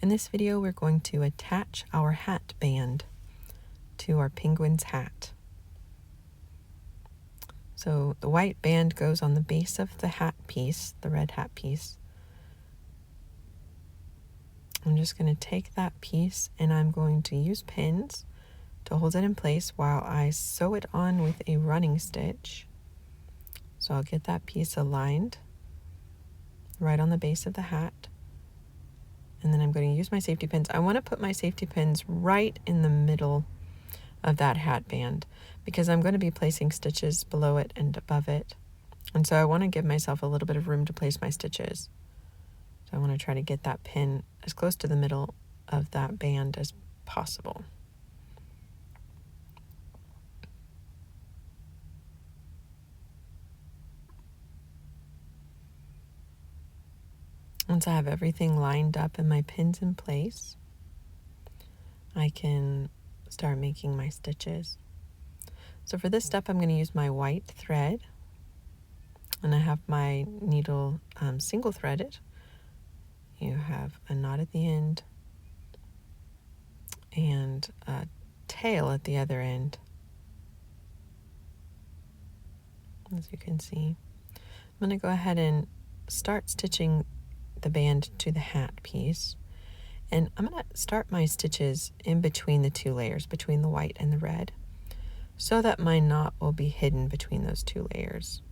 In this video, we're going to attach our hat band to our penguin's hat. So the white band goes on the base of the hat piece, the red hat piece. I'm just going to take that piece and I'm going to use pins to hold it in place while I sew it on with a running stitch. So I'll get that piece aligned right on the base of the hat. And then I'm going to use my safety pins. I want to put my safety pins right in the middle of that hat band because I'm going to be placing stitches below it and above it. And so I want to give myself a little bit of room to place my stitches. So I want to try to get that pin as close to the middle of that band as possible. Once I have everything lined up and my pins in place, I can start making my stitches. So for this step, I'm going to use my white thread, and I have my needle single threaded. You have a knot at the end and a tail at the other end, as you can see. I'm going to go ahead and start stitching the band to the hat piece, and I'm going to start my stitches in between the two layers, between the white and the red, so that my knot will be hidden between those two layers.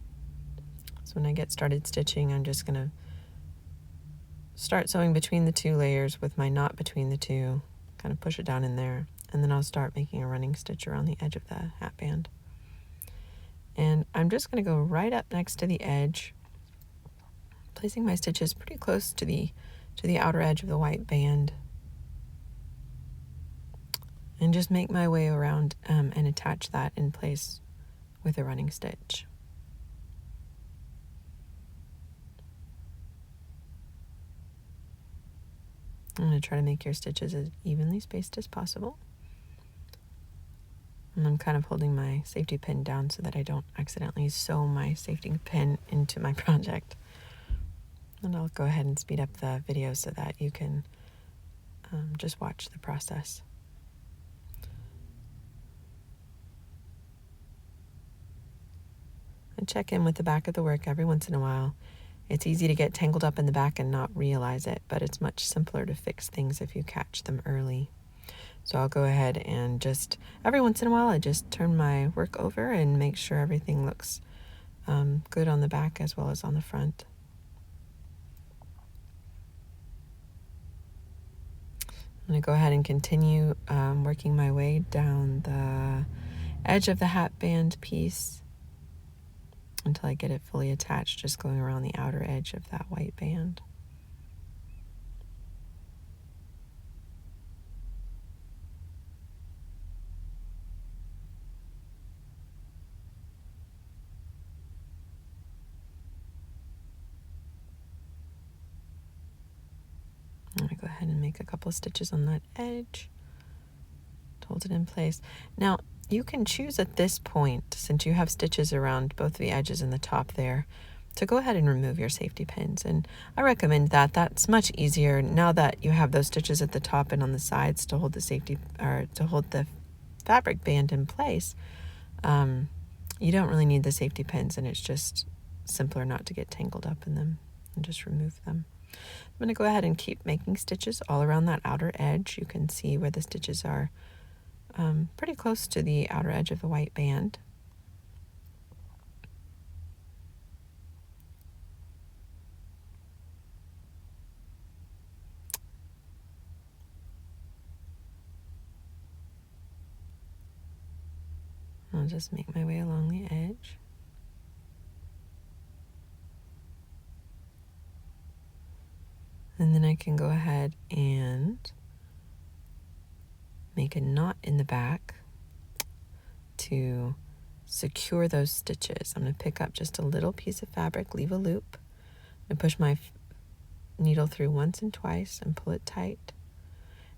So when I get started stitching, I'm just going to start sewing between the two layers with my knot between the two, kind of push it down in there, and then I'll start making a running stitch around the edge of the hat band. And I'm just going to go right up next to the edge, placing my stitches pretty close to the outer edge of the white band, and just make my way around and attach that in place with a running stitch. I'm going to try to make your stitches as evenly spaced as possible. And I'm kind of holding my safety pin down so that I don't accidentally sew my safety pin into my project. And I'll go ahead and speed up the video so that you can just watch the process. And check in with the back of the work every once in a while. It's easy to get tangled up in the back and not realize it, but it's much simpler to fix things if you catch them early. So I'll go ahead and just, every once in a while, I just turn my work over and make sure everything looks good on the back as well as on the front. I'm going to go ahead and continue working my way down the edge of the hat band piece until I get it fully attached, just going around the outer edge of that white band. I'm going to go ahead and make a couple of stitches on that edge to hold it in place. Now, you can choose at this point, since you have stitches around both the edges and the top there, to go ahead and remove your safety pins. And I recommend that. That's much easier now that you have those stitches at the top and on the sides to hold the safety, or to hold the fabric band in place. You don't really need the safety pins, and it's just simpler not to get tangled up in them and just remove them. I'm going to go ahead and keep making stitches all around that outer edge. You can see where the stitches are pretty close to the outer edge of the white band. I'll just make my way along the edge. And then I can go ahead and make a knot in the back to secure those stitches. I'm going to pick up just a little piece of fabric, leave a loop, and push my needle through once and twice and pull it tight.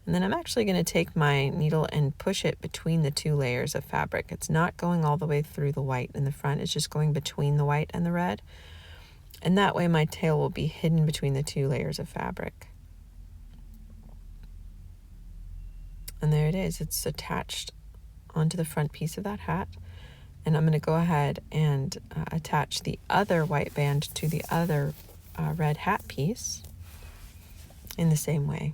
And then I'm actually going to take my needle and push it between the two layers of fabric. It's not going all the way through the white in the front, it's just going between the white and the red. And that way my tail will be hidden between the two layers of fabric. And there it is. It's attached onto the front piece of that hat. And I'm going to go ahead and attach the other white band to the other red hat piece in the same way.